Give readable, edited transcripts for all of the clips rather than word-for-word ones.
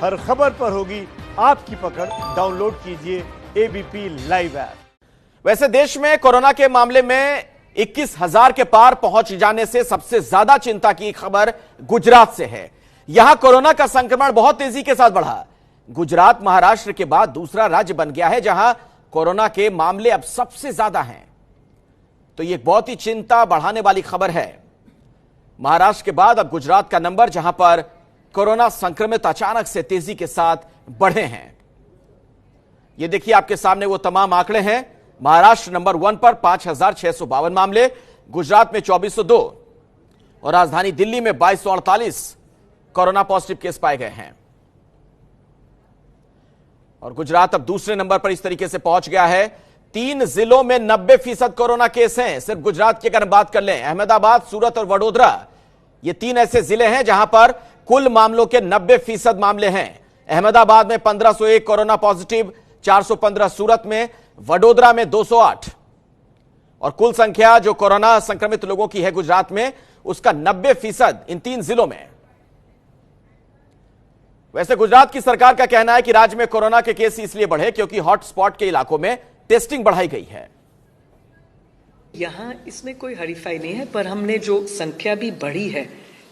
हर खबर पर होगी आपकी पकड़। डाउनलोड कीजिए एबीपी लाइव ऐप। वैसे देश में कोरोना के मामले में 21,000 के पार पहुंच जाने से सबसे ज्यादा चिंता की खबर गुजरात से है। यहां कोरोना का संक्रमण बहुत तेजी के साथ बढ़ा। गुजरात महाराष्ट्र के बाद दूसरा राज्य बन गया है जहां कोरोना के मामले अब सबसे ज्यादा हैं। तो यह बहुत ही चिंता बढ़ाने वाली खबर है। महाराष्ट्र के बाद अब गुजरात का नंबर जहां पर कोरोना संक्रमित अचानक से तेजी के साथ बढ़े हैं। यह देखिए आपके सामने वो तमाम आंकड़े हैं। महाराष्ट्र नंबर 1 पर 5,652 मामले, गुजरात में 2,402 और राजधानी दिल्ली में 2,248 कोरोना पॉजिटिव केस पाए गए हैं। और गुजरात अब दूसरे नंबर पर इस तरीके से पहुंच गया है। 3 जिलों में 90% कोरोना केस हैं। सिर्फ गुजरात की अगर बात कर लें, अहमदाबाद, सूरत और वडोदरा, ये 3 ऐसे जिले हैं जहां पर कुल मामलों के 90% मामले हैं। अहमदाबाद में 1,501 कोरोना पॉजिटिव, 415 सूरत में, वडोदरा में 208 और कुल संख्या जो कोरोना संक्रमित लोगों की है गुजरात में, उसका 90% इन 3 जिलों में। वैसे गुजरात की सरकार का कहना है कि राज्य में कोरोना के केस इसलिए बढ़े क्योंकि हॉटस्पॉट के इलाकों में टेस्टिंग बढ़ाई गई है। यहाँ इसमें कोई हरीफाई नहीं है, पर हमने जो संख्या भी बढ़ी है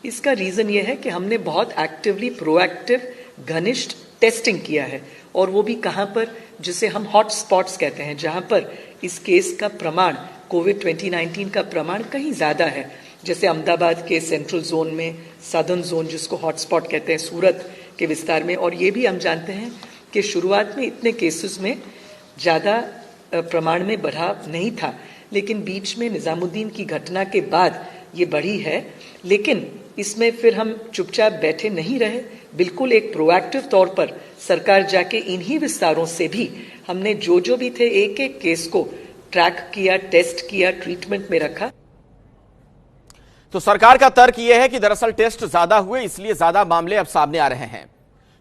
इसका रीजन ये है कि हमने बहुत एक्टिवली प्रोएक्टिव घनिष्ठ टेस्टिंग किया है। और वो भी कहां पर, जिसे हम हॉट स्पॉट्स कहते हैं, जहां पर इस केस का प्रमाण, कोविड 2019 का प्रमाण कहीं ज्यादा है। जैसे अहमदाबाद के सेंट्रल जोन में, सदर्न जोन जिसको हॉटस्पॉट कहते हैं, सूरत के विस्तार में। और ये भी हम जानते हैं कि शुरुआत में इतने केसेस में ज्यादा प्रमाण में बढ़ा नहीं था, लेकिन बीच में निजामुद्दीन की घटना के बाद ये बढ़ी है। लेकिन इसमें फिर हम चुपचाप बैठे नहीं रहे, बिल्कुल एक प्रोएक्टिव तौर पर सरकार जाके इन्हीं विस्तारों से भी हमने जो भी थे एक एक केस को ट्रैक किया, टेस्ट किया, ट्रीटमेंट में रखा। तो सरकार का तर्क यह है कि दरअसल टेस्ट ज्यादा हुए इसलिए ज्यादा मामले अब सामने आ रहे हैं।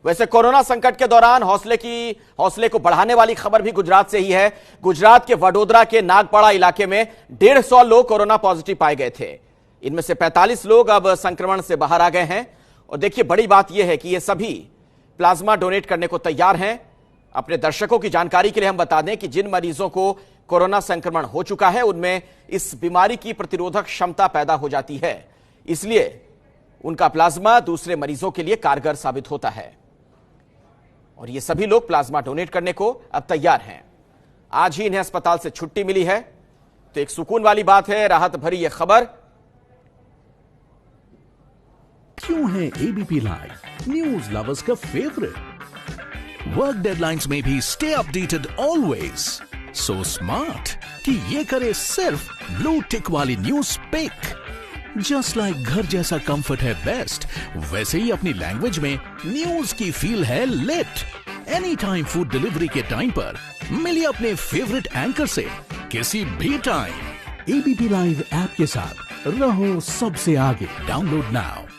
वैसे कोरोना संकट के दौरान हौसले को बढ़ाने वाली खबर भी गुजरात से ही है। गुजरात के वडोदरा के नागपाड़ा इलाके में 150 लोग कोरोना पॉजिटिव पाए गए थे। इनमें से 45 लोग अब संक्रमण से बाहर आ गए हैं। और देखिए बड़ी बात यह है कि ये सभी प्लाज्मा डोनेट करने को तैयार हैं। अपने दर्शकों की जानकारी के लिए हम बता दें कि जिन मरीजों को कोरोना संक्रमण हो चुका है उनमें इस बीमारी की प्रतिरोधक क्षमता पैदा हो जाती है, इसलिए उनका प्लाज्मा दूसरे मरीजों के लिए कारगर साबित होता है। और ये सभी लोग प्लाज्मा डोनेट करने को अब तैयार हैं। आज ही इन्हें अस्पताल से छुट्टी मिली है, तो एक सुकून वाली बात है, राहत भरी यह खबर। क्यों है एबीपी लाइव न्यूज लवर्स का फेवरेट? वर्क डेडलाइंस में भी stay updated always. So smart कि ये करे सिर्फ ब्लू टिक वाली न्यूज पिक। जस्ट लाइक घर जैसा कंफर्ट है बेस्ट, वैसे ही अपनी लैंग्वेज में न्यूज की फील है lit. Any time food delivery के टाइम पर मिलिए अपने फेवरेट एंकर से किसी भी टाइम। एबीपी लाइव ऐप के साथ रहो सबसे आगे। Download now.